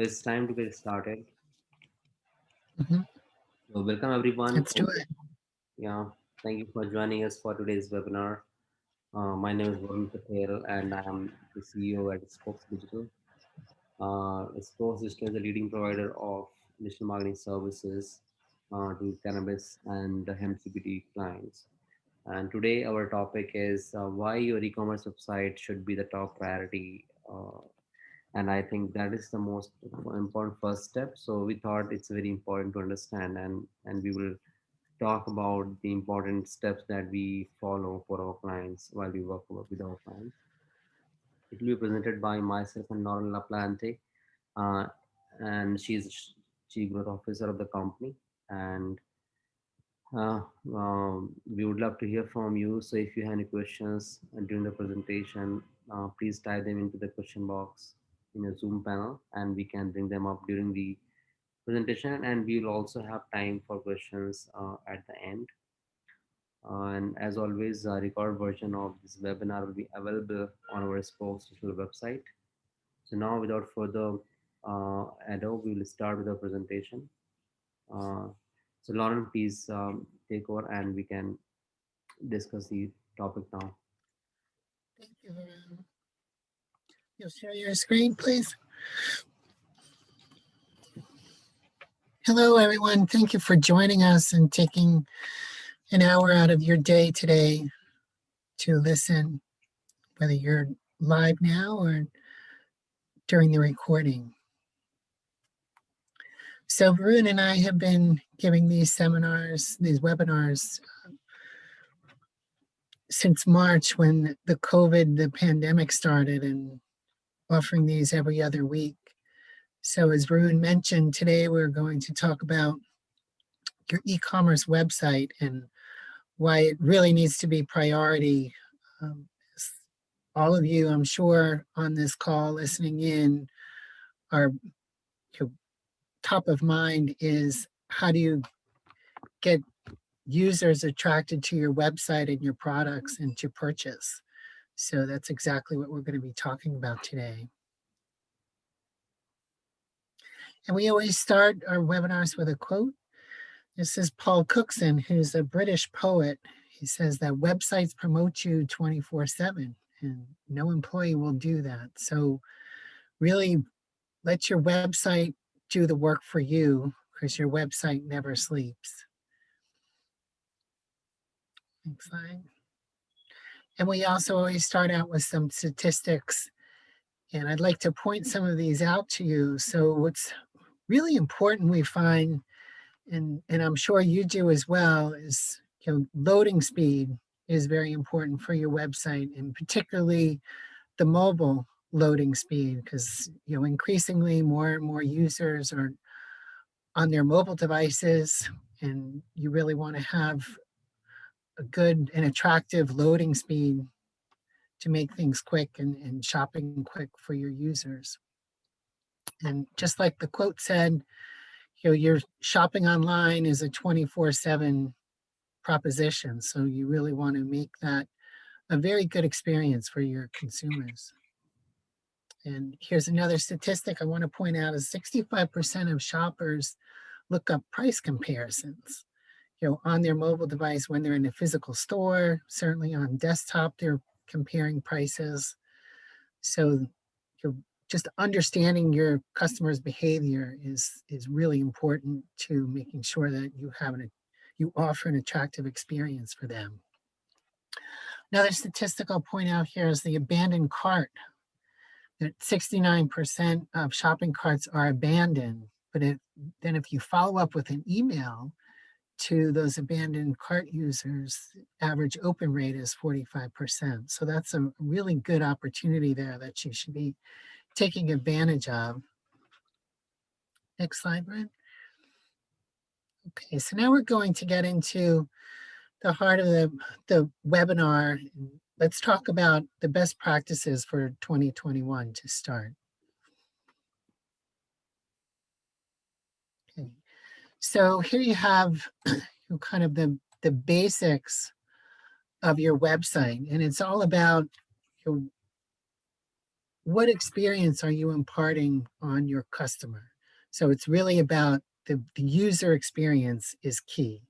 So it's time to get started. Mhm. So welcome everyone. Let's do it. Yeah, thank you for joining us for today's webinar. My name is Varun Patel and I am the CEO at Spokes Digital. Spokes Digital is a leading provider of digital marketing services to cannabis and hemp CBD clients. And today our topic is why your e-commerce website should be the top priority. And I think that is the most important first step. So we thought it's very important to understand, and we will talk about the important steps that we follow for our clients while we work with our clients. It will be presented by myself and Lauren Laplante, uh, and she's chief growth officer of the company. And uh, we would love to hear from you. So if you have any questions during the presentation, please type them into the question box in a Zoom panel, and we can bring them up during the presentation. And we will also have time for questions at the end. And as always, a record version of this webinar will be available on our Spokes Digital website. So now, without further ado, we will start with the presentation. Uh, so Lauren, please take over and we can discuss the topic now. Thank you, Varun. You'll share your screen, please. Hello, everyone. Thank you for joining us and taking an hour out of your day today to listen, whether you're live now or during the recording. So Varun and I have been giving these seminars, these webinars since March when the pandemic started, and offering these every other week. So as Varun mentioned, today we're going to talk about your e-commerce website and why it really needs to be priority. Um, all of you, I'm sure, on this call listening in are top of mind is how do you get users attracted to your website and your products and to purchase. So that's exactly what we're going to be talking about today. And we always start our webinars with a quote. This is Paul Cookson, who's a British poet. He says that websites promote you 24/7 and no employee will do that. So really let your website do the work for you because your website never sleeps. Next slide. And we also always start out with some statistics. And I'd like to point some of these out to you. So what's really important we find, and I'm sure you do as well, is loading speed is very important for your website, and particularly the mobile loading speed, because increasingly more and more users are on their mobile devices, and you really want to have a good and attractive loading speed to make things quick and shopping quick for your users. And just like the quote said, your shopping online is a 24/7 proposition. So you really want to make that a very good experience for your consumers. And here's another statistic I want to point out is 65% of shoppers look up price comparisons, on their mobile device when they're in a physical store. Certainly on desktop, they're comparing prices. So just understanding your customer's behavior is really important to making sure that you offer an attractive experience for them. Another statistic I'll point out here is the abandoned cart. That 69% of shopping carts are abandoned, but then if you follow up with an email to those abandoned cart users, average open rate is 45%. So that's a really good opportunity there that you should be taking advantage of. Next slide, Brent. Okay, so now we're going to get into the heart of the webinar. Let's talk about the best practices for 2021 to start. Okay, so here you have kind of the basics of your website, and it's all about what experience are you imparting on your customer? So it's really about the user experience is key.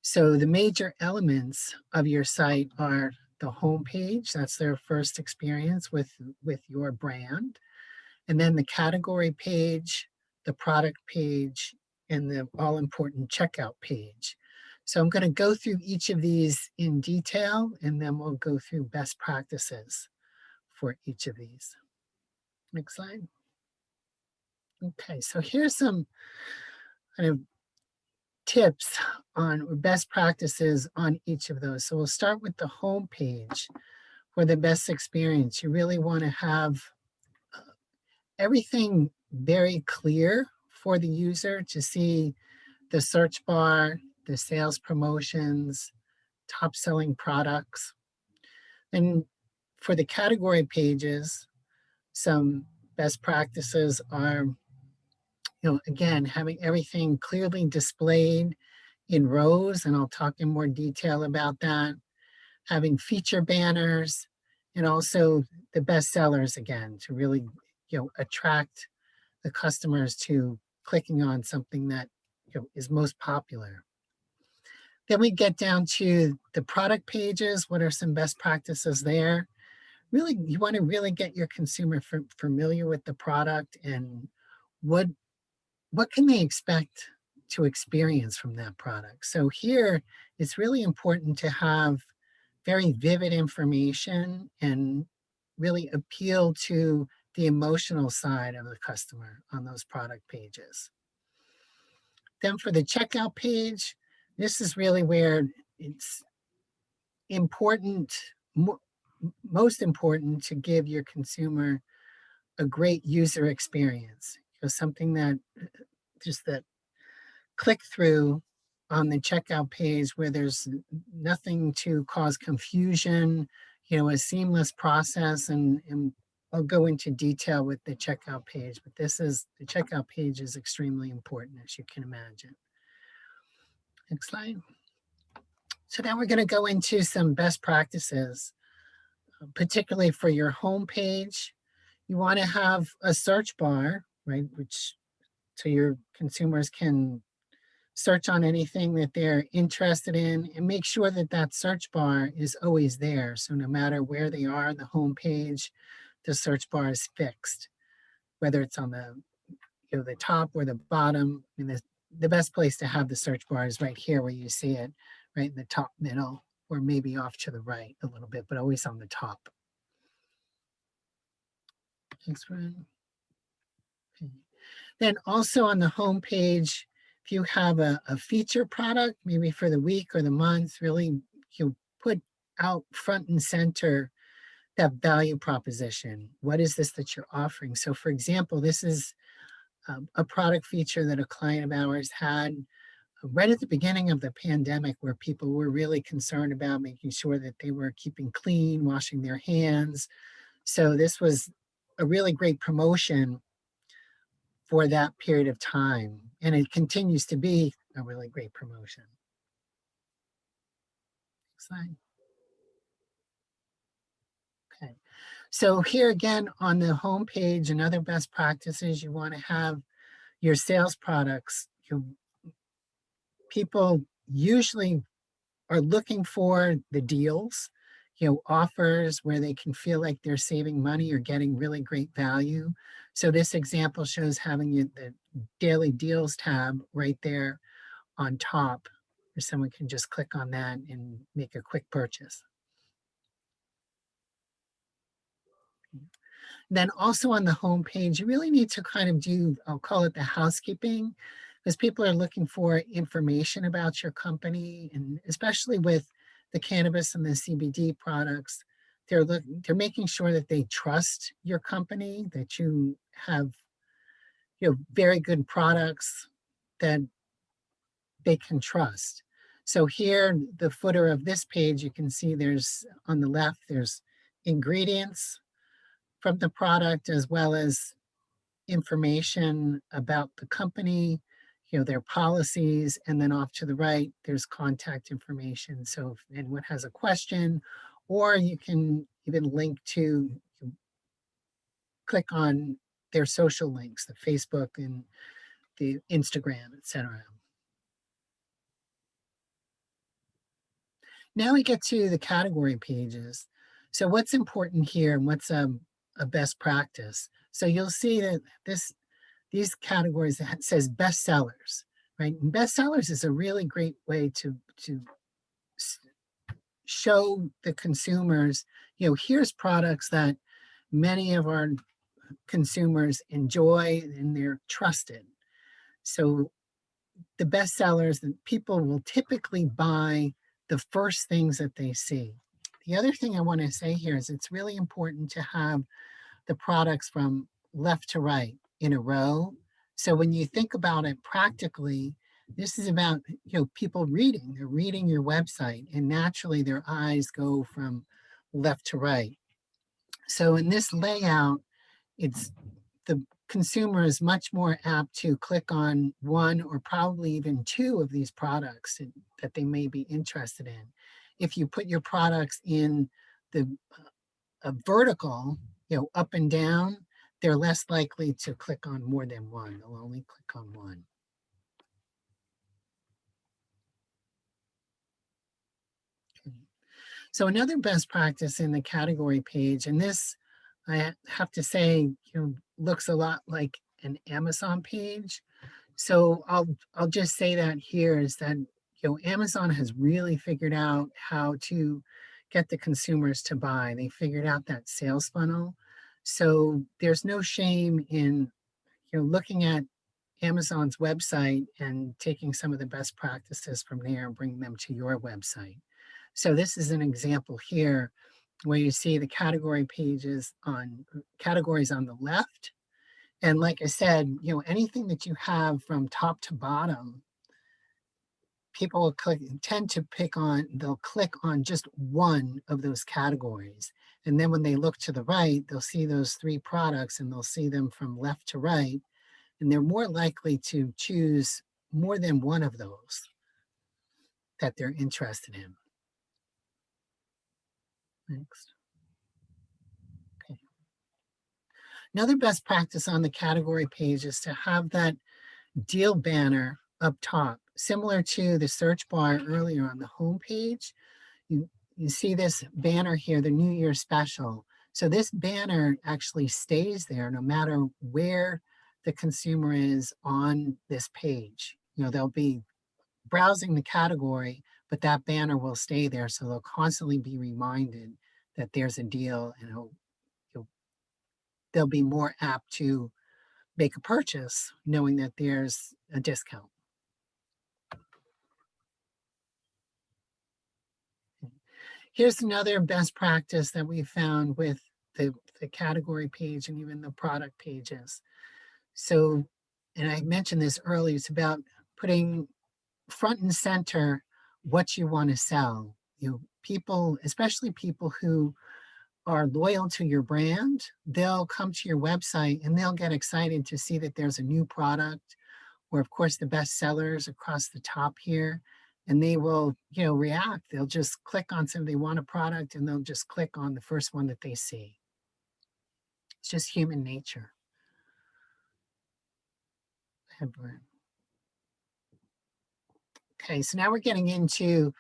So the major elements of your site are the homepage, that's their first experience with your brand, and then the category page, the product page, and the all important checkout page. So I'm going to go through each of these in detail, and then we'll go through best practices for each of these. Next slide. Okay, so here's some kind of tips on best practices on each of those. So we'll start with the home page for the best experience. You really want to have everything very clear for the user to see the search bar, the sales promotions, top selling products. And for the category pages, some best practices are, again, having everything clearly displayed in rows, and I'll talk in more detail about that, having feature banners, and also the best sellers again to really, attract the customers to clicking on something that is most popular. Then we get down to the product pages. What are some best practices there? Really, you want to really get your consumer familiar with the product and what can they expect to experience from that product. So here, it's really important to have very vivid information and really appeal to the emotional side of the customer on those product pages. Then for the checkout page, this is really where it's important, most important to give your consumer a great user experience. Something that just that click through on the checkout page where there's nothing to cause confusion, a seamless process. And I'll go into detail with the checkout page, but the checkout page is extremely important, as you can imagine. Next slide. So now we're going to go into some best practices, particularly for your home page. You want to have a search bar, right, so your consumers can search on anything that they're interested in, and make sure that that search bar is always there. So no matter where they are on the home page, the search bar is fixed, whether it's on the top or the bottom. I mean, the best place to have the search bar is right here where you see it, right in the top middle, or maybe off to the right a little bit, but always on the top. Thanks, Ryan. Okay. Then also on the home page, if you have a feature product, maybe for the week or the month, really put out front and center that value proposition. What is this that you're offering? So for example, this is a product feature that a client of ours had right at the beginning of the pandemic, where people were really concerned about making sure that they were keeping clean, washing their hands. So this was a really great promotion for that period of time. And it continues to be a really great promotion. Next slide. Okay. So here again on the home page, another best practice is you want to have your sales products. People usually are looking for the deals, offers where they can feel like they're saving money or getting really great value. So this example shows having the daily deals tab right there on top, where someone can just click on that and make a quick purchase. Then also on the home page, you really need to kind of do, I'll call it the housekeeping, because people are looking for information about your company, and especially with the cannabis and the CBD products, they're making sure that they trust your company, that you have very good products that they can trust. So here, the footer of this page, you can see there's on the left, there's ingredients from the product, as well as information about the company, their policies, and then off to the right, there's contact information. So if anyone has a question, or you can even link to click on their social links, the Facebook and the Instagram, etc. Now we get to the category pages. So what's important here and what's a best practice? So you'll see that these categories that says bestsellers, right? And bestsellers is a really great way to show the consumers, here's products that many of our consumers enjoy and they're trusted. So the best sellers that people will typically buy the first things that they see. The other thing I want to say here is it's really important to have the products from left to right in a row. So when you think about it practically, this is about people reading. They're reading your website, and naturally their eyes go from left to right. So in this layout, it's the consumer is much more apt to click on one or probably even two of these products that they may be interested in. If you put your products in the a vertical, up and down, they're less likely to click on more than one. They'll only click on one. Okay. So another best practice in the category page, and this I have to say, looks a lot like an Amazon page. So I'll just say that here is that Amazon has really figured out how to get the consumers to buy. They figured out that sales funnel. So there's no shame in looking at Amazon's website and taking some of the best practices from there and bringing them to your website. So this is an example here where you see the category pages on categories on the left. And like I said, anything that you have from top to bottom, people will tend to they'll click on just one of those categories. And then when they look to the right, they'll see those three products and they'll see them from left to right. And they're more likely to choose more than one of those that they're interested in. Next. Okay. Another best practice on the category page is to have that deal banner up top, similar to the search bar earlier on the home page. You see this banner here, the New Year special. So this banner actually stays there no matter where the consumer is on this page. They'll be browsing the category, but that banner will stay there. So they'll constantly be reminded that there's a deal, and they'll be more apt to make a purchase knowing that there's a discount. Here's another best practice that we found with the category page and even the product pages. So, and I mentioned this earlier, it's about putting front and center what you want to sell. People, especially people who are loyal to your brand, they'll come to your website and they'll get excited to see that there's a new product, or of course the best sellers across the top here, and they will react. They'll just click on something. They want a product and they'll just click on the first one that they see. It's just human nature. Okay, so now we're getting into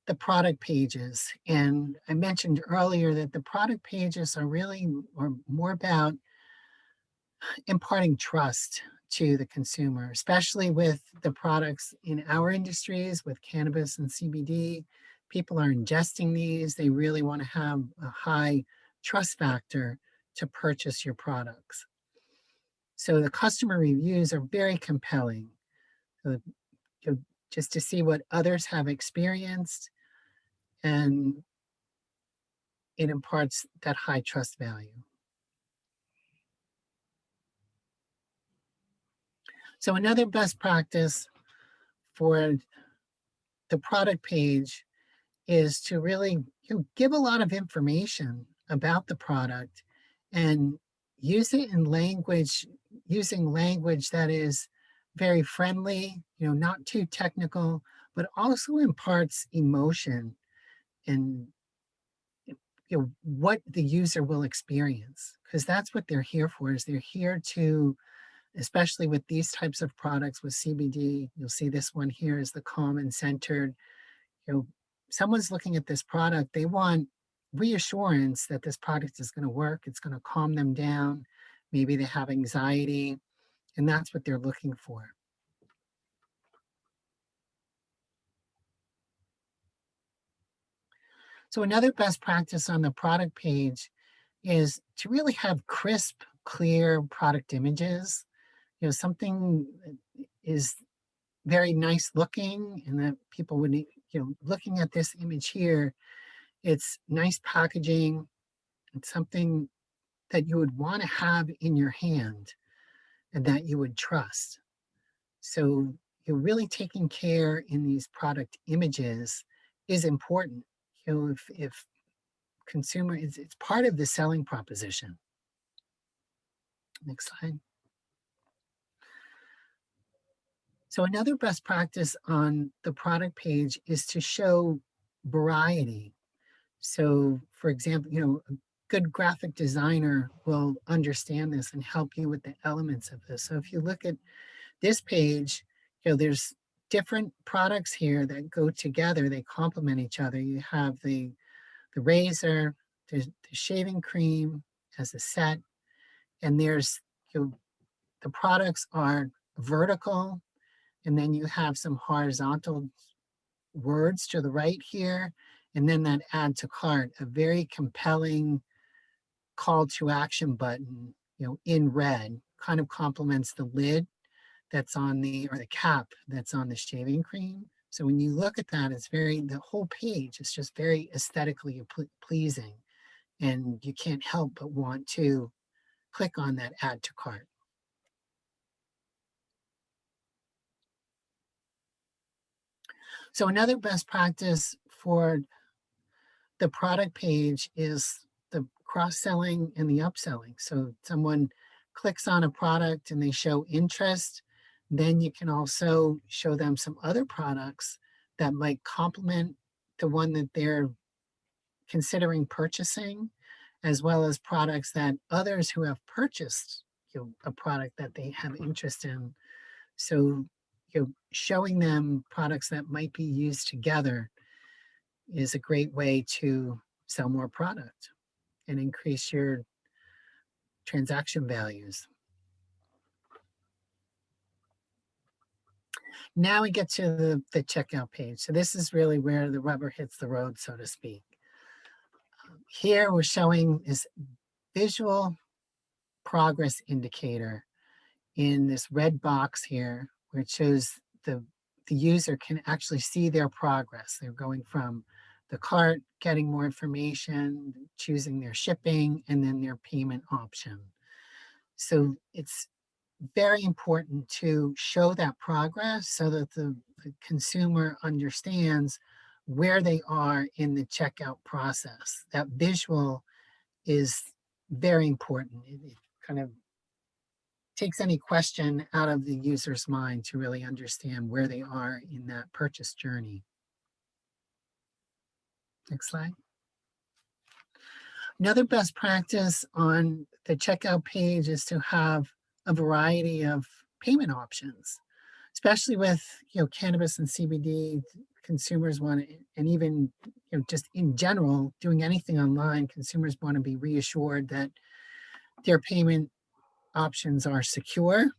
the product pages. And I mentioned earlier that the product pages are really more about imparting trust to the consumer, especially with the products in our industries with cannabis and CBD. People are ingesting these. They really want to have a high trust factor to purchase your products. So the customer reviews are very compelling. So, just to see what others have experienced, and it imparts that high trust value. So another best practice for the product page is to really give a lot of information about the product and use it in using language that is very friendly, not too technical, but also imparts emotion and what the user will experience, because that's what they're here for. Is they're here to, especially with these types of products with CBD, you'll see this one here is the calm and centered. Someone's looking at this product, they want reassurance that this product is going to work, it's going to calm them down. Maybe they have anxiety, and that's what they're looking for. So another best practice on the product page is to really have crisp, clear product images. Something is very nice looking and that people would, looking at this image here, it's nice packaging. It's something that you would want to have in your hand and that you would trust. So you're really taking care in these product images is important. If consumer is, it's part of the selling proposition. Next slide. So another best practice on the product page is to show variety. So for example, a good graphic designer will understand this and help you with the elements of this. So if you look at this page, there's different products here that go together. They complement each other. You have the razor, there's the shaving cream as a set, and there's, the products are vertical, and then you have some horizontal words to the right here, and then that add to cart, a very compelling call to action button, in red, kind of complements the lid that's on or the cap that's on the shaving cream. So when you look at that, the whole page is just very aesthetically pleasing, and you can't help but want to click on that add to cart. So another best practice for the product page is the cross-selling and the upselling. So someone clicks on a product and they show interest, then you can also show them some other products that might complement the one that they're considering purchasing, as well as products that others who have purchased a product that they have interest in. So showing them products that might be used together is a great way to sell more product and increase your transaction values. Now we get to the checkout page. So this is really where the rubber hits the road, so to speak. Here we're showing this visual progress indicator in this red box here, where it shows the user can actually see their progress. They're going from the cart, getting more information, choosing their shipping, and then their payment option. So it's very important to show that progress so that the consumer understands where they are in the checkout process. That visual is very important. It kind of takes any question out of the user's mind to really understand where they are in that purchase journey. Next slide. Another best practice on the checkout page is to have a variety of payment options, especially with cannabis and CBD. Consumers want to, and even just in general, doing anything online, consumers want to be reassured that their payment options are secure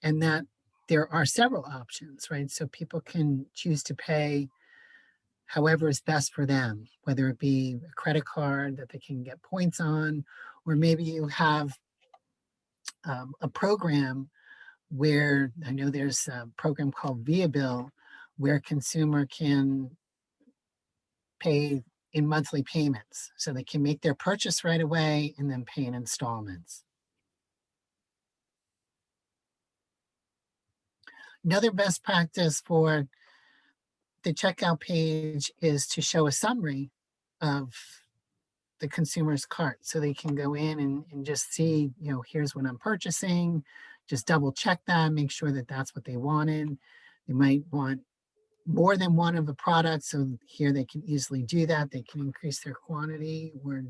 and that there are several options, right? So people can choose to pay however is best for them, whether it be a credit card that they can get points on, or maybe you have a program where, I know there's a program called Via Bill, where consumer can pay in monthly payments. So they can make their purchase right away and then pay in installments. Another best practice for the checkout page is to show a summary of the consumer's cart. So they can go in and just see, here's what I'm purchasing, just double check that, make sure that that's what they wanted. They might want more than one of the products. So here they can easily do that. They can increase their quantity or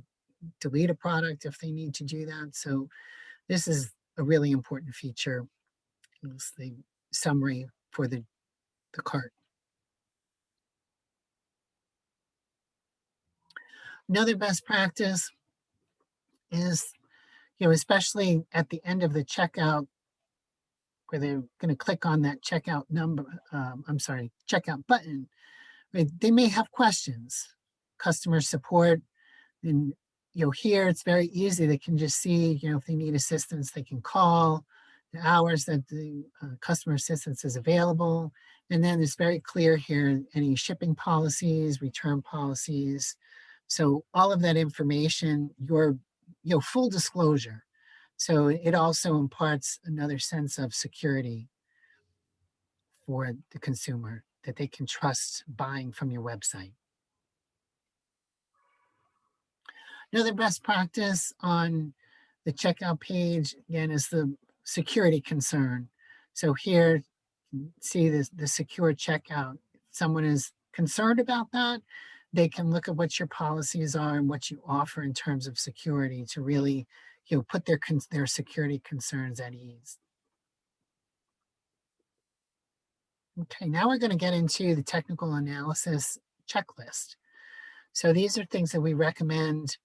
delete a product if they need to do that. So this is a really important feature. It's the summary for the cart. Another best practice is, especially at the end of the checkout, where they're going to click on that checkout number, checkout button, right? They may have questions, customer support, and here it's very easy. They can just see, if they need assistance, they can call the hours that the customer assistance is available. And then it's very clear here, any shipping policies, return policies. So all of that information, your full disclosure. So it also imparts another sense of security for the consumer that they can trust buying from your website. Another best practice on the checkout page, again, is the security concern. So here, see the secure checkout. If someone is concerned about that, they can look at what your policies are and what you offer in terms of security to really, put their security concerns at ease. Okay, now we're going to get into the technical analysis checklist. So these are things that we recommend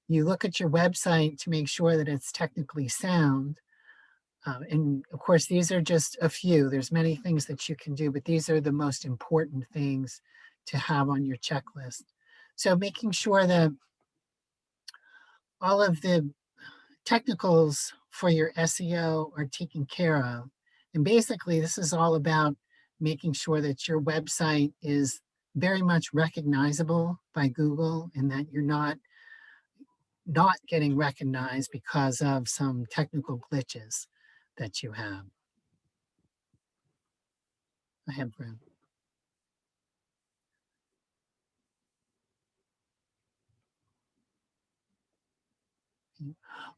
you look at your website to make sure that it's technically sound. And of course, these are just a few. There's many things that you can do, but these are the most important things to have on your checklist. So making sure that all of the technicals for your SEO are taken care of. And basically, this is all about making sure that your website is very much recognizable by Google and that you're not getting recognized because of some technical glitches that you have. I have room.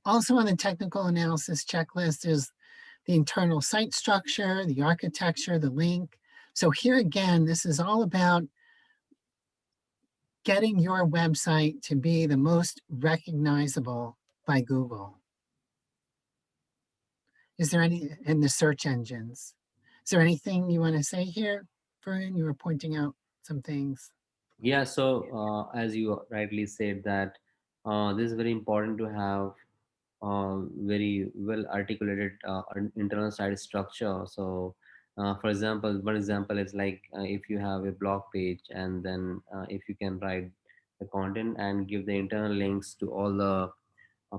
Also on the technical analysis checklist is the internal site structure, the architecture, the link. So here again, this is all about getting your website to be the most recognizable by Google. Is there any, in the search engines? Is there anything you want to say here, Varun? You were pointing out some things. Yeah, so as you rightly said that this is very important to have very well articulated internal site structure. So, for example, one example is like if you have a blog page, and then if you can write the content and give the internal links to all the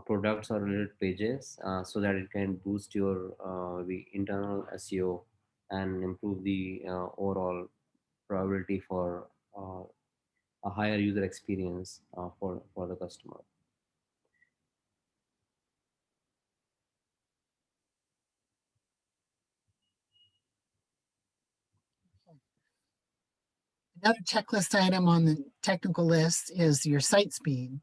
products or related pages, so that it can boost your the internal SEO and improve the overall probability for a higher user experience for the customer. Another checklist item on the technical list is your site speed.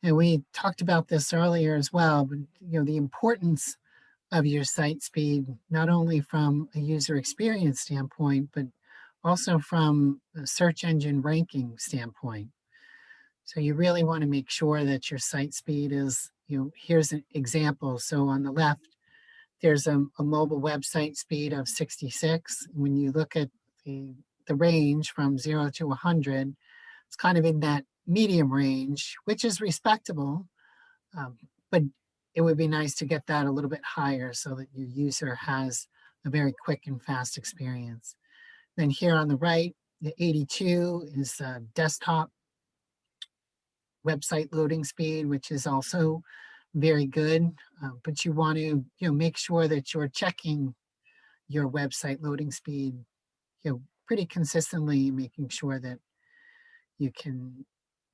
And we talked about this earlier as well, but the importance of your site speed, not only from a user experience standpoint, but also from a search engine ranking standpoint. So you really want to make sure that your site speed is, here's an example. So on the left, there's a mobile website speed of 66. When you look at the range from 0 to 100, it's kind of in that medium range, which is respectable, but it would be nice to get that a little bit higher so that your user has a very quick and fast experience. Then here on the right, the 82 is desktop website loading speed, which is also very good, but you want to make sure that you're checking your website loading speed pretty consistently, making sure that you can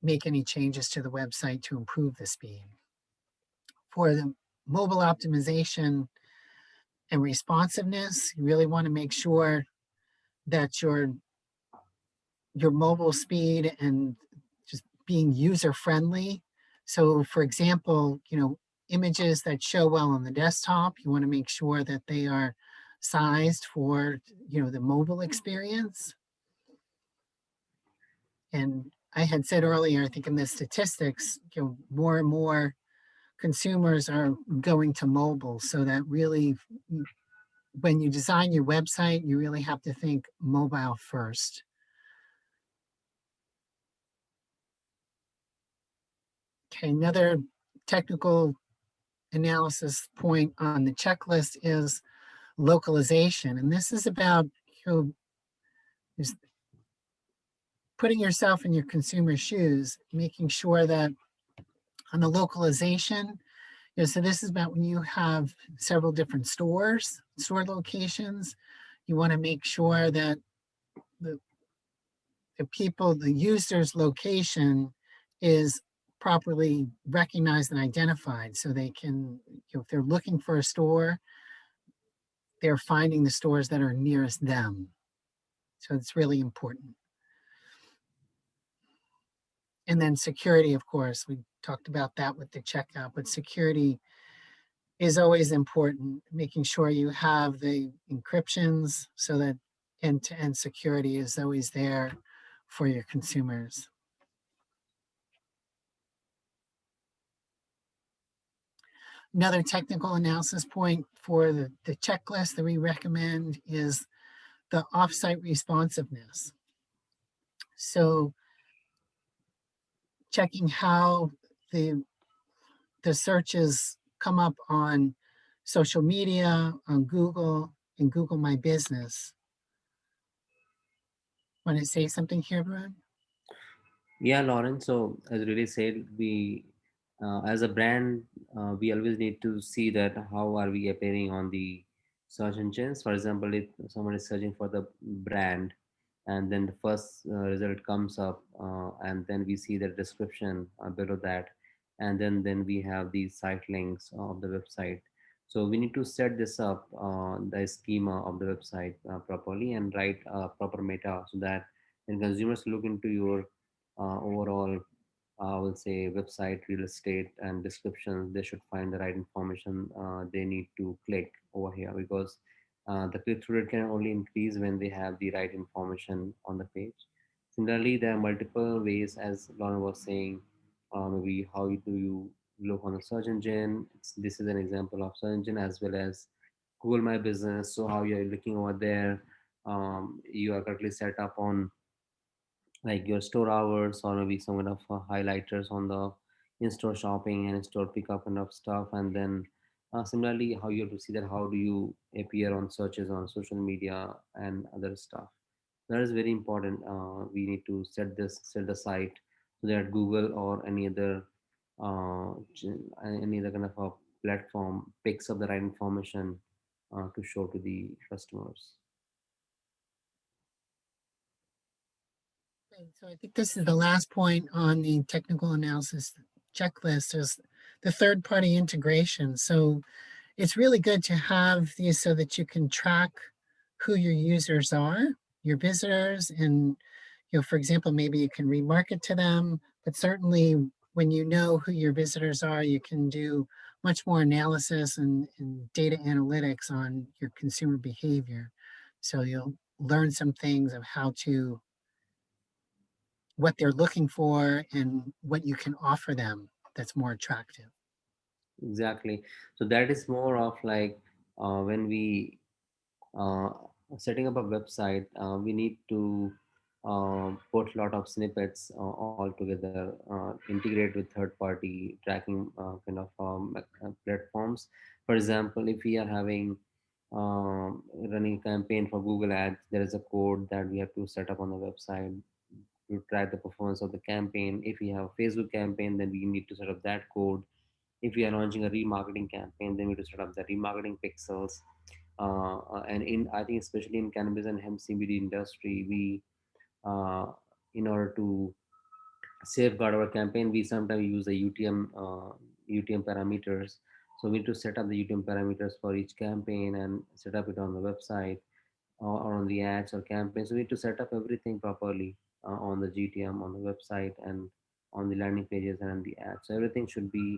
make any changes to the website to improve the speed. For the mobile optimization and responsiveness, you really want to make sure that your mobile speed and just being user friendly. So for example, images that show well on the desktop, you want to make sure that they are sized for the mobile experience. And I had said earlier, I think in the statistics, more and more consumers are going to mobile. So that really, when you design your website, you really have to think mobile first. Okay, another technical analysis point on the checklist is localization. And this is about is putting yourself in your consumer's shoes, making sure that on the localization, so this is about when you have several different store locations, you want to make sure that the, the user's location is properly recognized and identified so they can, if they're looking for a store, they're finding the stores that are nearest them. So it's really important. And then security, of course, we talked about that with the checkout, but security is always important, making sure you have the encryptions so that end-to-end security is always there for your consumers. Another technical analysis point for the checklist that we recommend is the offsite responsiveness. So checking how the the searches come up on social media, on Google, and Google My Business. Want to say something here, Varun? Yeah, Lauren. So as really said, we as a brand, we always need to see that how are we appearing on the search engines. For example, if someone is searching for the brand, and then the first result comes up, and then we see the description below that, and then we have the site links of the website. So we need to set this up, the schema of the website properly, and write proper meta so that when consumers look into your overall, I will say, website, real estate, and descriptions, they should find the right information they need to click over here, because the click-through rate can only increase when they have the right information on the page. Similarly, there are multiple ways, as Lauren was saying, maybe how do you look on the search engine. This is an example of search engine, as well as Google My Business. So how you're looking over there, you are correctly set up on like your store hours, or maybe some kind of highlighters on the in-store shopping and in-store pickup kind of stuff. And then similarly, how you have to see that how do you appear on searches on social media and other stuff. That is very important. We need to set the site so that Google or any other kind of a platform picks up the right information to show to the customers. Okay, so I think this is the last point on the technical analysis checklist is the third party integration. So it's really good to have these so that you can track who your users are, your visitors, and for example, maybe you can remarket to them, but certainly when you know who your visitors are, you can do much more analysis and data analytics on your consumer behavior. So you'll learn some things of what they're looking for and what you can offer them that's more attractive. Exactly. So that is more of like when we uh, setting up a website, we need to put a lot of snippets all together, integrate with third-party tracking kind of platforms. For example, if we are having running a campaign for Google Ads, there is a code that we have to set up on the website to track the performance of the campaign. If we have a Facebook campaign, then we need to set up that code. If we are launching a remarketing campaign, then we need to set up the remarketing pixels. And in I think especially in cannabis and hemp CBD industry, we in order to safeguard our campaign, we sometimes use the UTM parameters. So we need to set up the UTM parameters for each campaign and set up it on the website or on the ads or campaigns. So we need to set up everything properly on the GTM, on the website, and on the landing pages and on the ads. So everything should be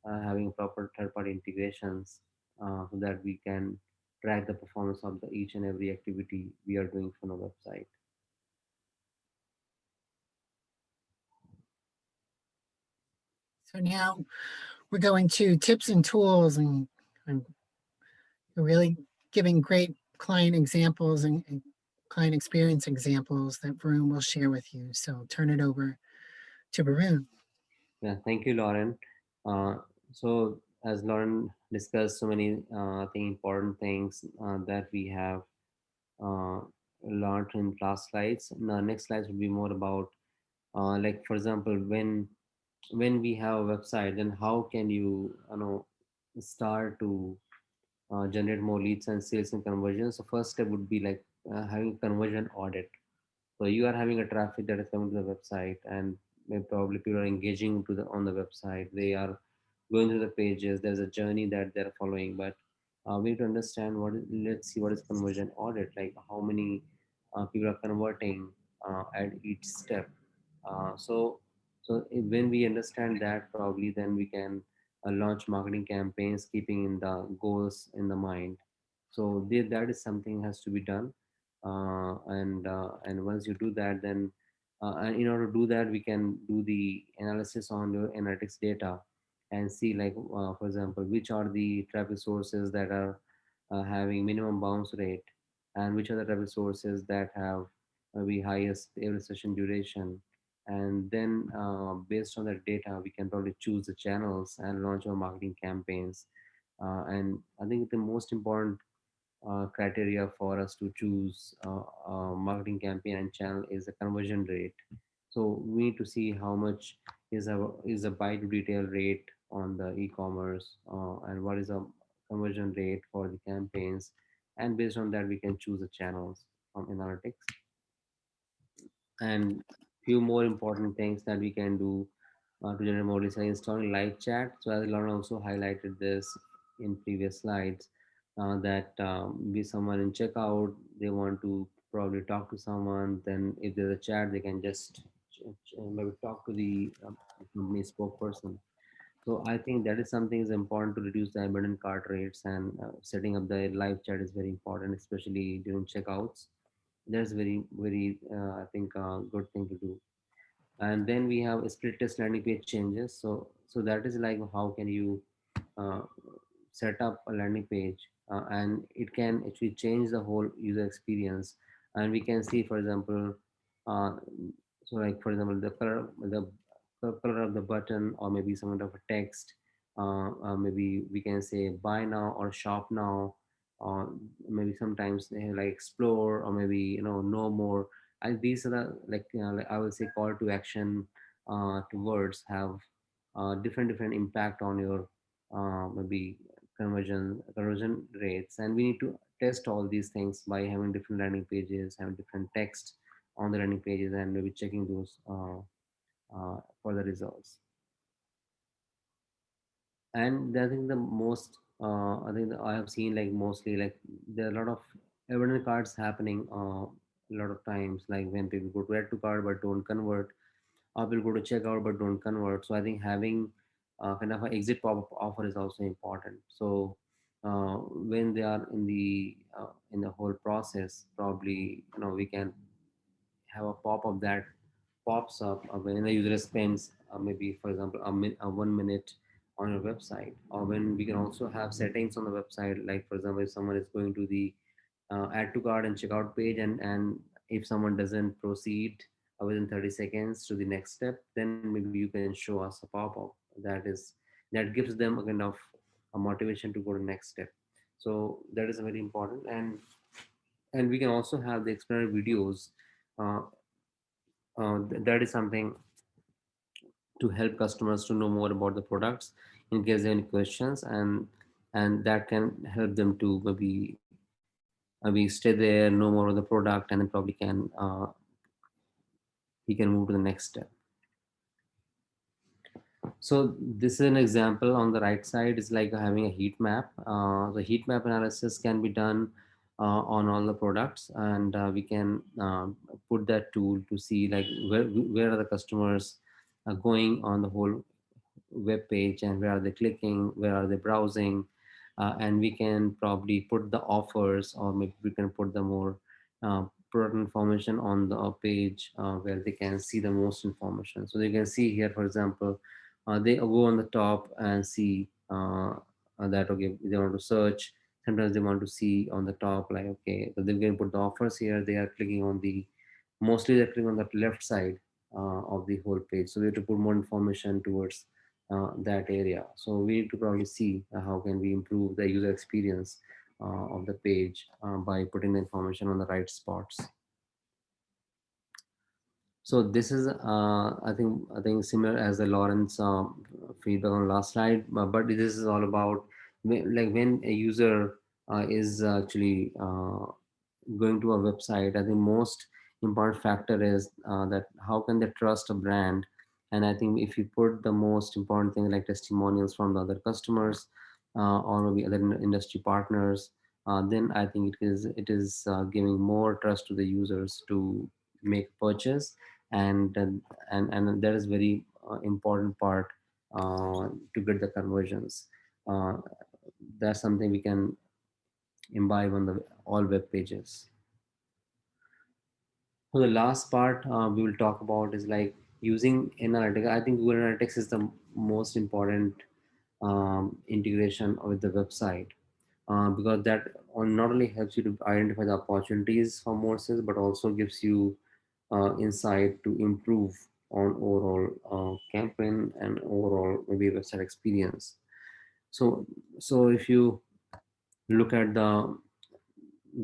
having proper third-party integrations so that we can track the performance of each and every activity we are doing from the website. So now we're going to tips and tools, and I'm really giving great client examples and client experience examples that Varun will share with you. So turn it over to Varun. Yeah, thank you, Lauren. Uh, so, as Lauren discussed, so many I think important things that we have uh, learned in last slides. The next slides will be more about, like for example, when we have a website, then how can you know start to generate more leads and sales and conversions. So first step would be like having conversion audit. So you are having a traffic that is coming to the website, and probably people are engaging to the on the website. They are going through the pages. There's a journey that they're following, but we need to understand what. Let's see what is conversion audit. Like how many people are converting at each step. When we understand that, probably then we can launch marketing campaigns, keeping in the goals in the mind. So that is something has to be done, and once you do that, then and in order to do that, we can do the analysis on your analytics data and see, like for example, which are the traffic sources that are having minimum bounce rate, and which are the traffic sources that have the highest every session duration. And then based on that data, we can probably choose the channels and launch our marketing campaigns. And I think the most important criteria for us to choose marketing campaign and channel is the conversion rate. So we need to see how much is a buy to retail rate on the e-commerce, and what is a conversion rate for the campaigns, and based on that we can choose the channels from analytics. And few more important things that we can do to generate more leads, like installing live chat. So as Lauren also highlighted this in previous slides, that be someone in checkout, they want to probably talk to someone. Then if there's a chat, they can just maybe talk to the company spokesperson. So I think that is something is important to reduce the abandoned cart rates, and setting up the live chat is very important, especially during checkouts. That's very I think good thing to do. And then we have split test landing page changes. So that is like how can you uh, set up a landing page, and it can actually change the whole user experience. And we can see, for example, uh, so like for example, the color of the button, or maybe some kind of a text. Maybe we can say buy now or shop now, or maybe sometimes they have like explore, or maybe no more. These are the, like I will say, call to action to words have different impact on your maybe conversion rates. And we need to test all these things by having different landing pages, having different text on the landing pages, and maybe checking those for the results. And I think the most I think that I have seen, like mostly, like there are a lot of evident cards happening a lot of times, like when people go to add to card but don't convert, or people go to checkout but don't convert. So I think having kind of an exit pop-up offer is also important. So when they are in the whole process, probably we can have a pop-up that pops up when the user spends maybe, for example, 1 minute on your website. Or when we can also have settings on the website, like for example, if someone is going to the add to cart and checkout page, and if someone doesn't proceed within 30 seconds to the next step, then maybe you can show us a pop-up that gives them a kind of a motivation to go to the next step. So that is very important. And we can also have the explanatory videos. uh, that is something to help customers to know more about the products in case they have any questions, and that can help them to maybe stay there, know more of the product, and then probably he can move to the next step. So this is an example. On the right side is like having a heat map. The heat map analysis can be done on all the products, and we can put that tool to see like where are the customers going on the whole web page, and where are they clicking, where are they browsing. And we can probably put the offers, or maybe we can put the more uh, product information on the page where they can see the most information. So you can see here, for example, they go on the top and see that okay, they want to search. Sometimes they want to see on the top like okay, so they're going to put the offers here. They are clicking on the mostly they're clicking on the left side of the whole page. So we have to put more information towards that area. So we need to probably see how can we improve the user experience of the page by putting the information on the right spots. So this is, I think similar as the Lawrence feedback on last slide, but this is all about like when a user is actually going to a website. I think most important factor is that how can they trust a brand, and I think if you put the most important thing like testimonials from the other customers or maybe other industry partners, then I think it is giving more trust to the users to make purchase and that is very important part to get the conversions. Uh, that's something we can imbibe on the all web pages. So the last part we will talk about is like using analytics. I think Google Analytics is the most important integration with the website because that not only helps you to identify the opportunities for more sales, but also gives you insight to improve on overall campaign and overall maybe website experience. So, so if you look at the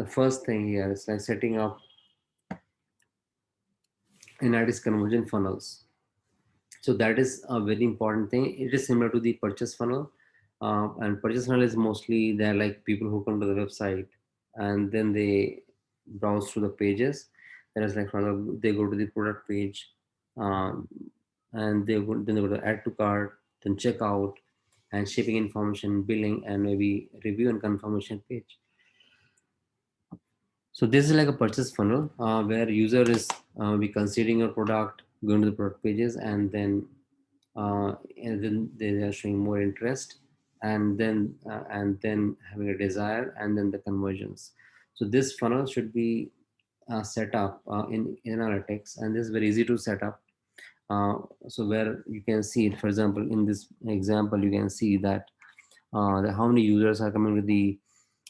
first thing here, it's like setting up analytics conversion funnels. So that is a very important thing. It is similar to the purchase funnel, and purchase funnel is mostly they're like people who come to the website and then they browse through the pages. That is like for example, they go to the product page, um, and then they go to add to cart, then checkout, and shipping information, billing, and maybe review and confirmation page. So this is like a purchase funnel where user is be considering your product, going to the product pages, and then they are showing more interest, and then having a desire, and then the conversions. So this funnel should be set up in analytics, and this is very easy to set up. Uh, so where you can see it, for example, in this example, you can see that how many users are coming to the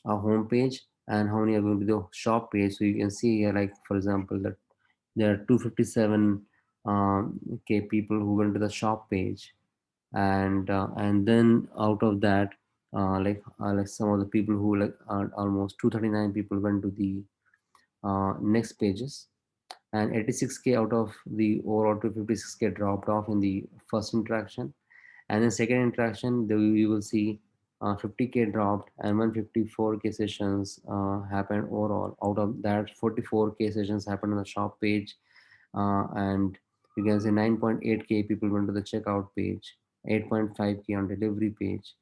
home page and how many are going to the shop page. So you can see here, like for example, that there are 257 k people who went to the shop page, and then out of that, like some of the people who like are almost 239 people went to the next pages, and 86k out of the overall 256k dropped off in the first interaction, and then second interaction you will see 50k dropped and 154k sessions happened overall. Out of that, 44k sessions happened on the shop page, and you can say 9.8k people went to the checkout page, 8.5k on delivery page,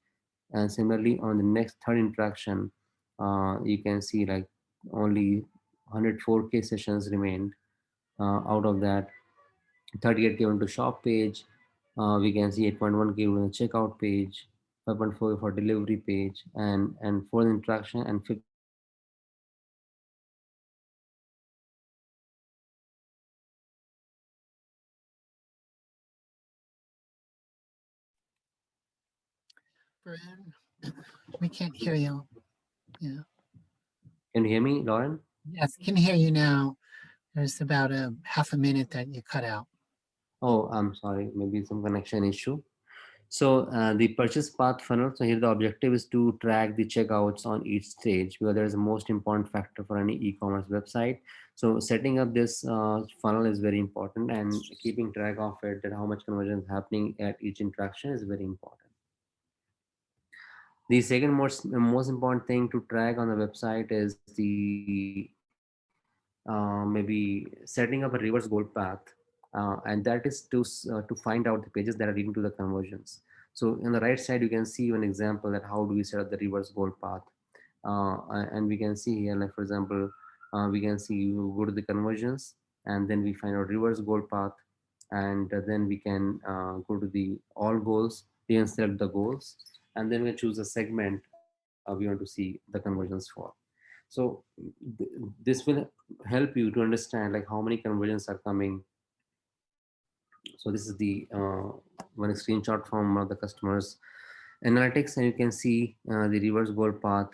and similarly on the next third interaction, you can see like only 104k sessions remained. Out of that, 38k went to shop page. We can see 8.1k on the checkout page, 5.4 for delivery page, and fourth interaction and fifth interaction, you can see like 1.4k sessions happened on the shop page, and Brian, we can't hear you. Yeah. can you hear me, Lauren? Yes, can hear you now. There's about a half a minute that you cut out. Oh, I'm sorry, maybe some connection issue. So the purchase path funnel. So here the objective is to track the checkouts on each stage because that is the most important factor for any e-commerce website. So setting up this funnel is very important, and keeping track of it, that how much conversion is happening at each interaction, is very important. The second most important thing to track on the website is the maybe setting up a reverse goal path, and that is to find out the pages that are leading to the conversions. So on the right side, you can see an example that how do we set up the reverse goal path, and we can see here, like for example, we can see you go to the conversions, and then we find out reverse goal path, and then we can go to the all goals. We can select the goals, and then we choose a segment we want to see the conversions for. So this will help you to understand like how many conversions are coming So this is the one screenshot from one of the customers analytics, and you can see the reverse goal path,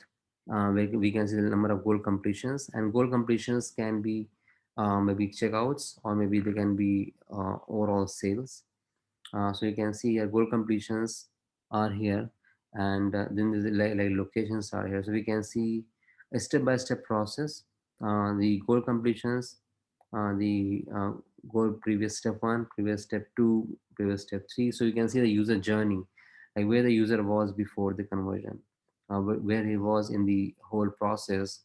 where we can see the number of goal completions, and goal completions can be maybe checkouts, or maybe they can be overall sales. So you can see your goal completions are here, and then there's like locations are here. So we can see a step-by-step process. The goal completions, the goal previous step one, previous step two, previous step three. So you can see the user journey, like where the user was before the conversion, where he was in the whole process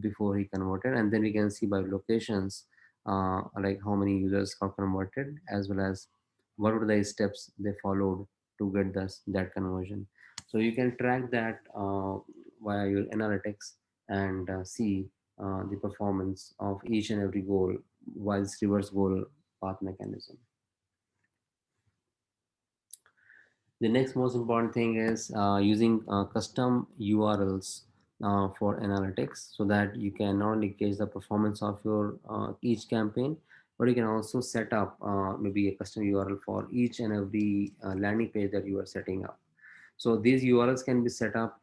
before he converted, and then we can see by locations, like how many users got converted, as well as what were the steps they followed to get that conversion. So you can track that via your analytics, and see the performance of each and every goal whilst reverse goal path mechanism. The next most important thing is using custom URLs for analytics, so that you can not only gauge the performance of your each campaign, but you can also set up maybe a custom URL for each and every landing page that you are setting up. So these URLs can be set up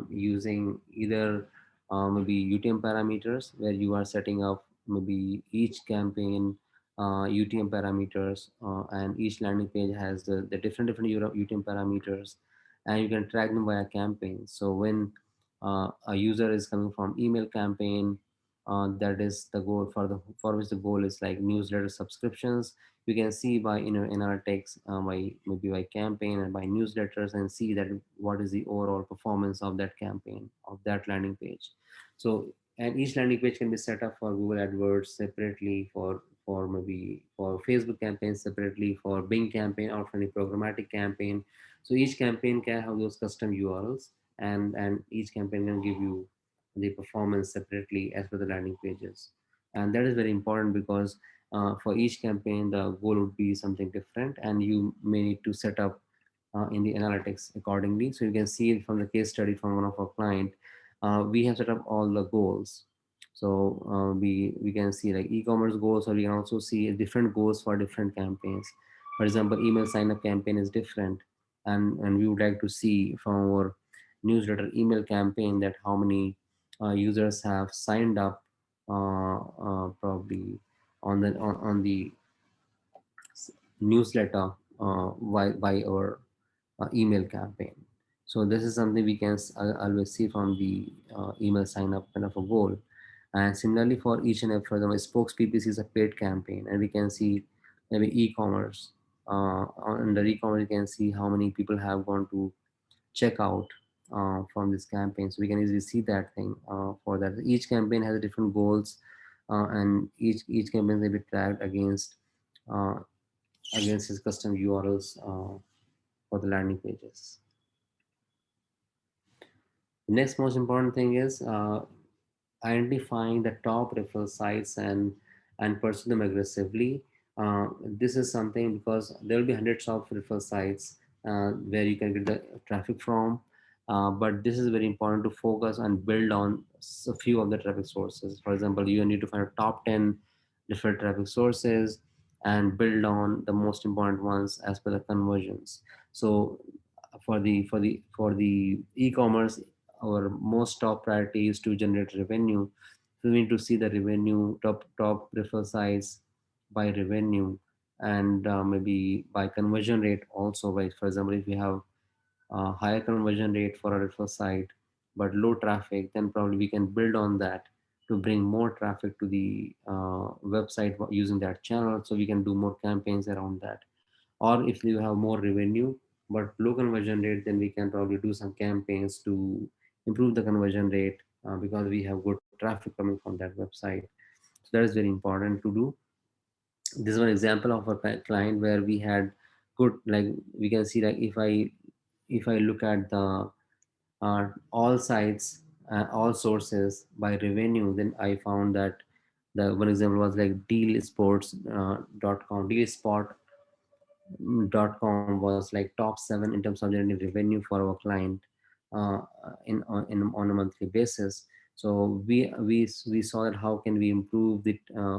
using either maybe UTM parameters, where you are setting up maybe each campaign UTM parameters, and each landing page has the different UTM parameters, and you can track them via campaign. So when a user is coming from email campaign, that is the goal for which the goal is like newsletter subscriptions. You can see by analytics, by maybe by campaign and by newsletters, and see that what is the overall performance of that campaign, of that landing page. So, and each landing page can be set up for Google AdWords separately, for maybe for Facebook campaign separately, for Bing campaign, or for any programmatic campaign. So each campaign can have those custom URLs, and each campaign can give you the performance separately as per the landing pages. And that is very important, because for each campaign the goal would be something different, and you may need to set up in the analytics accordingly. So you can see from the case study from one of our client, we have set up all the goals. So we can see like e-commerce goals, or we can also see different goals for different campaigns. For example, email sign up campaign is different, and we would like to see from our newsletter email campaign that how many users have signed up, probably on the newsletter by our email campaign. So this is something we can always see from the email sign up kind of a goal. And similarly for each and every, for example, spokes PPC is a paid campaign, and we can see maybe e-commerce. Under e-commerce, you can see how many people have gone to check out from this campaign. So we can easily see that thing for that. Each campaign has different goals, and each campaign will be tracked uh, against his custom URLs for the landing pages. The next most important thing is identifying the top referral sites and pursue them aggressively. This is something because there will be hundreds of referral sites where you can get the traffic from, but this is very important to focus and build on a few of the traffic sources. For example, you need to find a top 10 referral traffic sources and build on the most important ones as per the conversions. So for the e-commerce, our most top priority is to generate revenue. So we need to see the revenue, top referral sites by revenue, and maybe by conversion rate also. By, for example, if we have higher conversion rate for a referral site but low traffic, then probably we can build on that to bring more traffic to the website using that channel. So we can do more campaigns around that. Or if you have more revenue but low conversion rate, then we can probably do some campaigns to improve the conversion rate, because we have good traffic coming from that website. So that is very important to do. This is one example of a client where we had good, like we can see, like if I look at the all sites, all sources by revenue, then I found that the one example was like dealsports.com. Dealspot.com was like top 7 in terms of generating revenue for our client on a monthly basis. So we saw that how can we improve the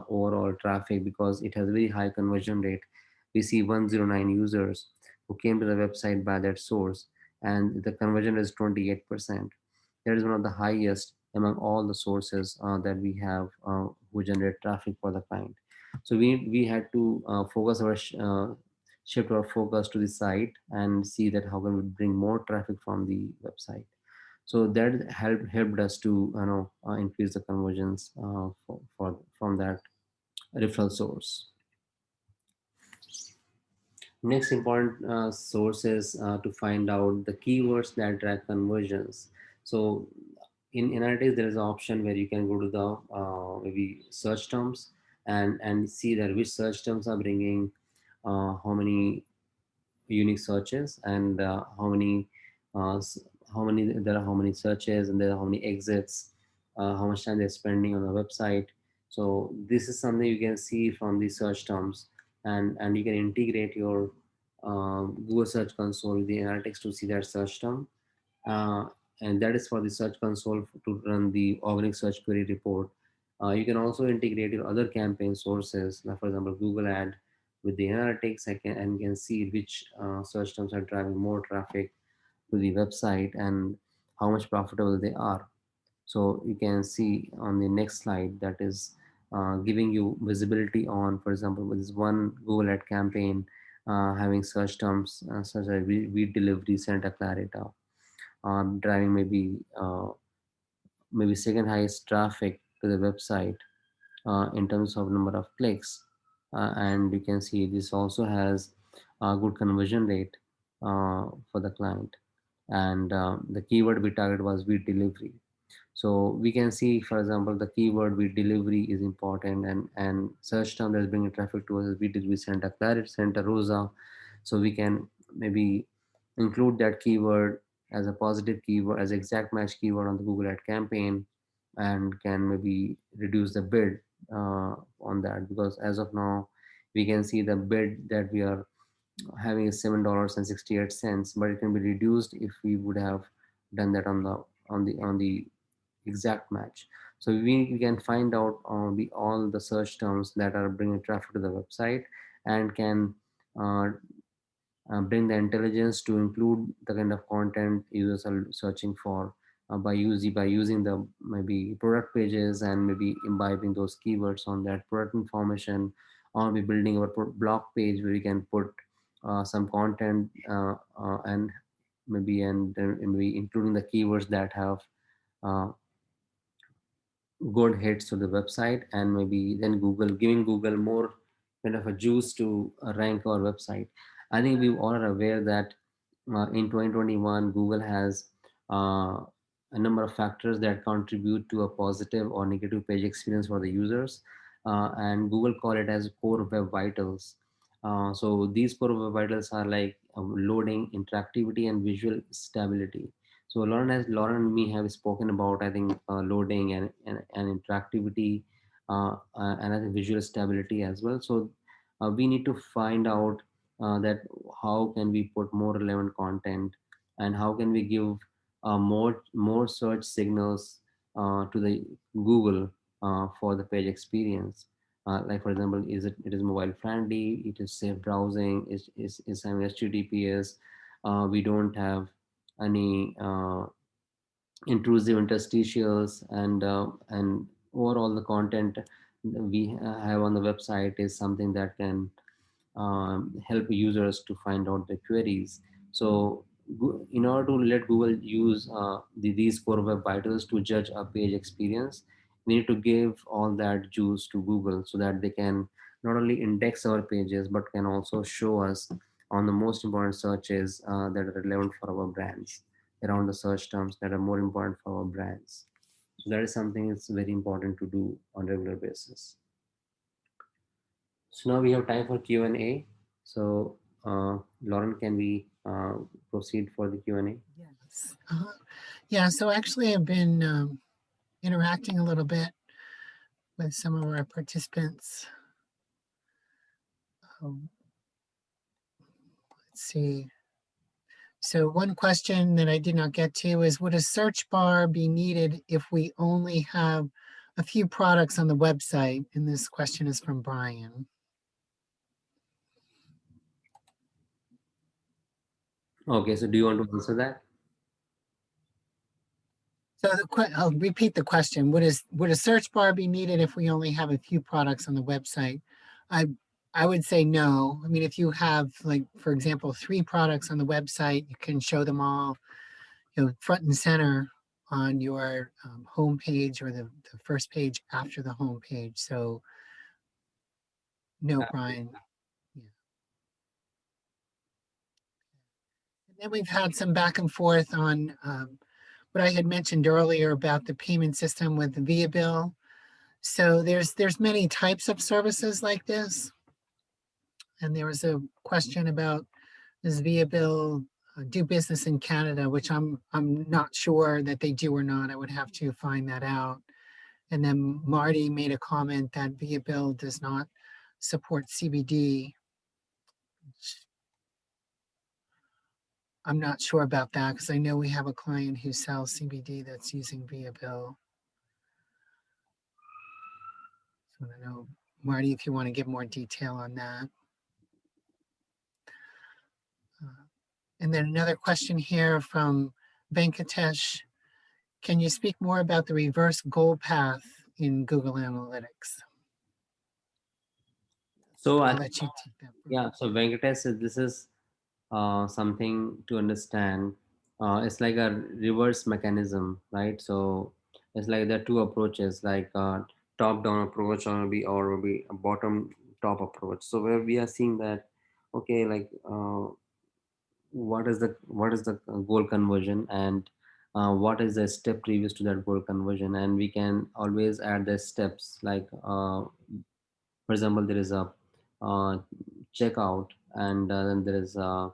overall traffic, because it has very high conversion rate, we see 109 users who came to the website by that source, and the conversion is 28%. That is one of the highest among all the sources that we have who generate traffic for the client. So we had to shift our focus to the site and see that how can we bring more traffic from the website. So that helped us to increase the conversions for from that referral source. Next important source is to find out the keywords that drive conversions. So in analytics, there is an option where you can go to the maybe search terms and see that which search terms are bringing how many unique searches and uh, s- how many there are how many searches and there are how many exits, how much time they're spending on the website. So this is something you can see from the search terms, and you can integrate your Google Search Console with the analytics to see that search term. uh, and that is for the search console to run the organic search query report. You can also integrate your other campaign sources, like for example Google Ad, with the analytics. And can see which search terms are driving more traffic to the website and how much profitable they are. So you can see on the next slide that is giving you visibility on, for example, with this one Google Ad campaign having search terms such as weed delivery Santa Clarita, driving maybe second highest traffic to the website in terms of number of clicks. And you can see this also has a good conversion rate for the client. And the keyword we target was weed delivery. So we can see, for example, the keyword with delivery is important, and search term that's bringing traffic to us is we did with Santa Clara, Santa Rosa. So we can maybe include that keyword as a positive keyword, as exact match keyword on the Google Ad campaign, and can maybe reduce the bid on that, because as of now we can see the bid that we are having is $7.68, but it can be reduced if we would have done that on the exact match. So we can find out all the search terms that are bringing traffic to the website, and can uh, bring the intelligence to include the kind of content users are searching for by using the maybe product pages, and maybe imbibing those keywords on that product information, or be building our blog page where we can put some content and maybe including the keywords that have uh, good hits to the website, and maybe then giving Google more kind of a juice to rank our website. I think we all are aware that in 2021 Google has uh, a number of factors that contribute to a positive or negative page experience for the users, and Google call it as core web vitals. So these core web vitals are like loading, interactivity, and visual stability. So Lauren and me have spoken about, I think, loading and interactivity, and I think visual stability as well. So we need to find out that how can we put more relevant content, and how can we give more search signals to the Google for the page experience. Like for example, it is mobile friendly, it is safe browsing, is having HTTPS. We don't have any intrusive interstitials, and overall the content we have on the website is something that can help users to find out the queries. So in order to let Google use these core web vitals to judge a page experience, we need to give all that juice to Google so that they can not only index our pages but can also show us on the most important searches that are relevant for our brands, around the search terms that are more important for our brands. So that is something that's very important to do on a regular basis. So now we have time for Q&A. So Lauren, can we proceed for the Q&A? Yes. Yeah, so actually I've been interacting a little bit with some of our participants. Um, let's see. So one question that I did not get to is, would a search bar be needed if we only have a few products on the website? And this question is from Brian. Okay, so do you want to answer that? So I'll repeat the question. Would a search bar be needed if we only have a few products on the website? I I would say no. I mean, if you have, like, for example, three products on the website, you can show them all, front and center on your home page or the first page after the home page. So no, Brian. Yeah. And then we've had some back and forth on what I had mentioned earlier about the payment system with the Via Bill. So there's many types of services like this, and there was a question about, does Via Bill do business in Canada, which I'm not sure that they do or not. I would have to find that out. And then Marty made a comment that Via Bill does not support CBD. I'm not sure about that because I know we have a client who sells CBD that's using Via Bill. So I don't know, Marty, if you want to give more detail on that. Uh, And then another question here from Venkatesh. Can you speak more about the reverse goal path in Google Analytics? So I'll I let you take that, Yeah, Brian. so Venkatesh says this is something to understand. It's like a reverse mechanism, right? So it's like there are two approaches, like top-down approach or maybe a bottom-top approach. So where we are seeing that, okay, like what is the goal conversion, and what is the step previous to that goal conversion, and we can always add the steps like for example, there is a uh, checkout, and then there is a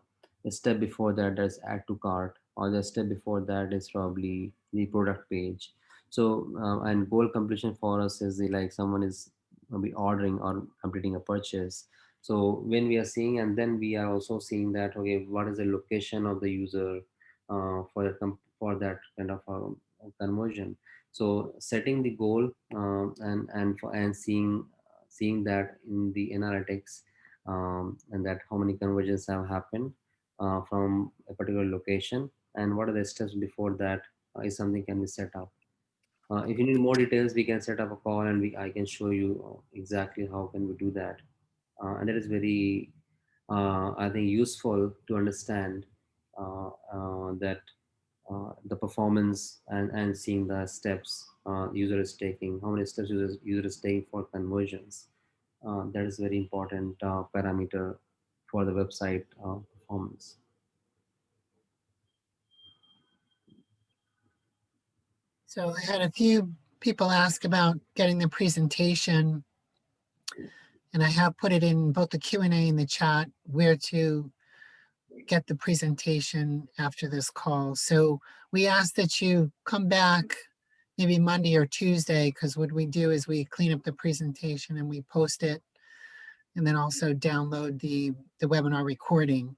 step before that. There's add to cart, or the step before that is probably the product page. So, and goal completion for us is like someone is maybe ordering or completing a purchase. So when we are seeing, and then we are also seeing that, okay, what is the location of the user for that kind of conversion. So setting the goal, and seeing that in the analytics, and that how many conversions have happened from a particular location, and what are the steps before that is something can be set up. If you need more details, we can set up a call, and I can show you exactly how can we do that. And that is very, I think, useful to understand that the performance, and seeing the steps user is taking, how many steps user is taking for conversions. That is very important parameter for the website performance. So I had a few people ask about getting the presentation, and I have put it in both the Q&A and the chat where to get the presentation after this call. So we ask that you come back maybe Monday or Tuesday, because what we do is we clean up the presentation and we post it, and then also download the webinar recording.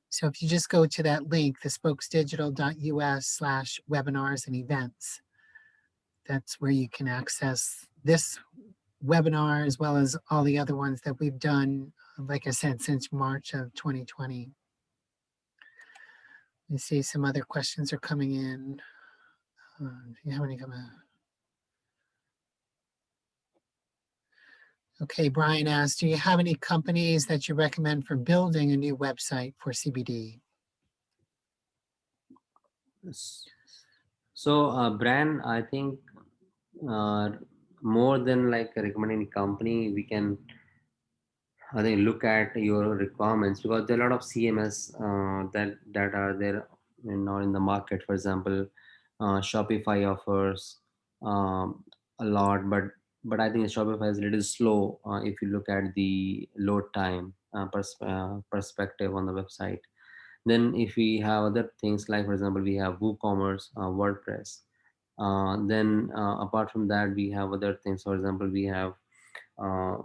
So if you just go to that link, the spokesdigital.us/webinars and events, that's where you can access this webinar as well as all the other ones that we've done, like I said, since March of 2020. You see some other questions are coming in. Do you have any coming? Okay, Brian asked, do you have any companies that you recommend for building a new website for CBD? Yes. So, brand, I think uh, more than like recommending a company, we can, I think, look at your requirements, because there are a lot of CMS that are there now in the market. For example, Shopify offers a lot, but I think Shopify is a little slow if you look at the load time perspective on the website. Then if we have other things like, for example, we have WooCommerce, WordPress. Then apart from that, we have other things. For example, we have uh,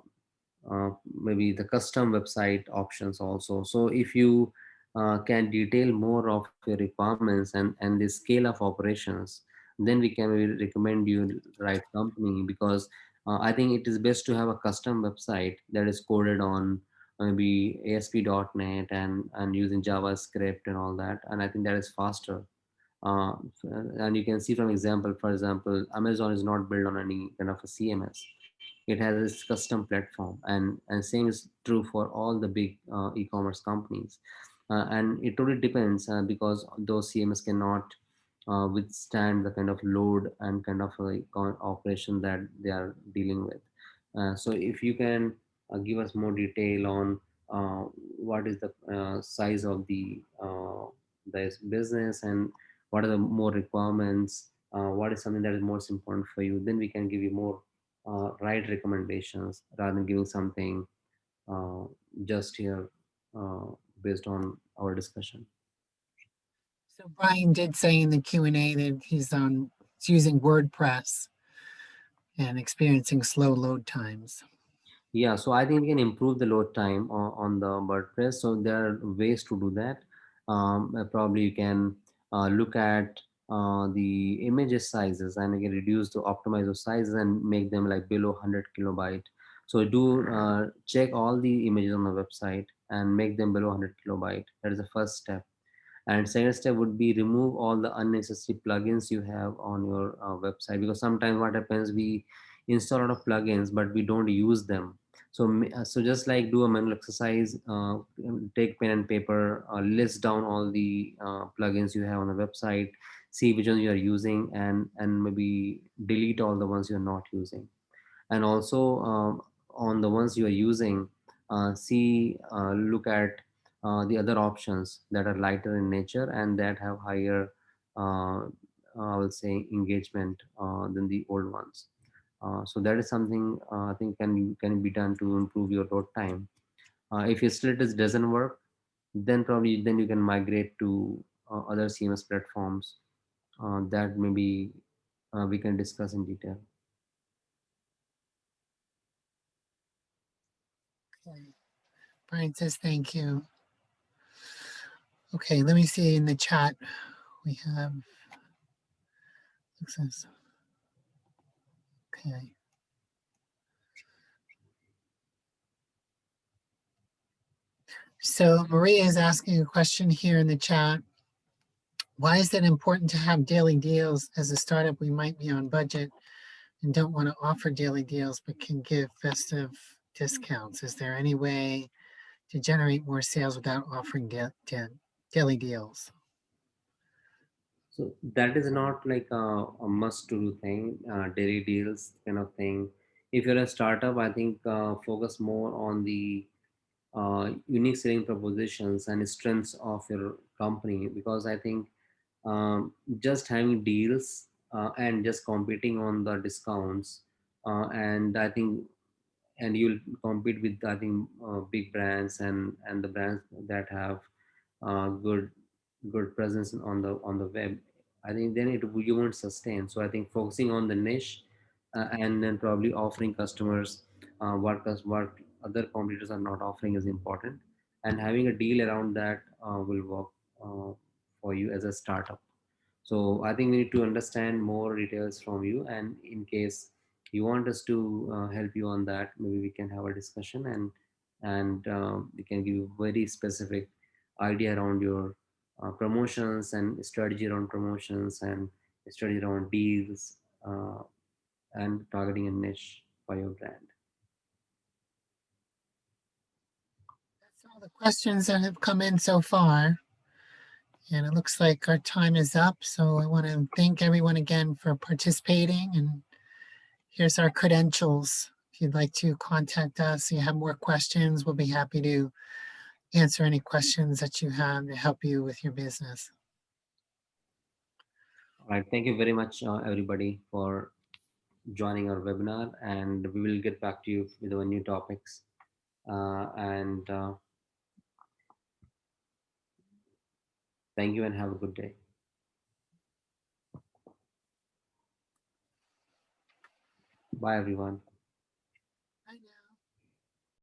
maybe the custom website options also. So if you can detail more of your requirements, and the scale of operations, then we can really recommend you the right company, because I think it is best to have a custom website that is coded on maybe ASP.NET and using JavaScript and all that. And I think that is faster. Uh, and you can see from example, for example, Amazon is not built on any kind of a CMS. It has its custom platform, and same is true for all the big e-commerce companies. And it totally depends because those CMS cannot withstand the kind of load and kind of like operation that they are dealing with. So if you can give us more detail on uh, what is the size of the this business, and what are the more requirements, what is something that is most important for you, then we can give you more right recommendations rather than giving something uh, just here uh, based on our discussion. So Brian did say in the Q&A that he's using WordPress and experiencing slow load times. Yeah, so I think we can improve the load time on the WordPress. So there are ways to do that. Probably you can look at the images sizes, and you can reduce to optimize those sizes and make them like below 100 kilobyte. So do check all the images on the website and make them below 100 kilobyte. That is the first step. And second step would be remove all the unnecessary plugins you have on your website, because sometimes what happens, we install a lot of plugins but we don't use them. So so just like do a manual exercise, take pen and paper, list down all the plugins you have on the website, see which ones you are using, and maybe delete all the ones you're not using. And also on the ones you are using, see look at the other options that are lighter in nature and that have higher uh, I will say engagement than the old ones. So that is something I think can be done to improve your load time. If your still it doesn't work, then probably then you can migrate to other CMS platforms that maybe we can discuss in detail. Okay. Brian says thank you. Okay, let me see in the chat. We have success. Okay. So Maria is asking a question here in the chat. Why is it important to have daily deals? As a startup, we might be on budget and don't want to offer daily deals, but can give festive discounts. Is there any way to generate more sales without offering daily deals? So that is not like a must-to-do thing, daily deals kind of thing. If you're a startup, I think focus more on the unique selling propositions and strengths of your company, because I think just having deals and just competing on the discounts, and I think and you'll compete with I think big brands and the brands that have good presence on the web. I think then you won't sustain. So I think focusing on the niche and then probably offering customers what other competitors are not offering is important, and having a deal around that will work uh, for you as a startup. So I think we need to understand more details from you, and in case you want us to help you on that, maybe we can have a discussion, and we can give you very specific idea around your promotions and strategy around promotions and strategy around deals and targeting a niche for your brand. That's all the questions that have come in so far. And it looks like our time is up. So I want to thank everyone again for participating. And here's our credentials. If you'd like to contact us, you have more questions, we'll be happy to answer any questions that you have to help you with your business. All right, thank you very much everybody for joining our webinar, and we will get back to you with our new topics. And Thank you and have a good day. Bye, everyone.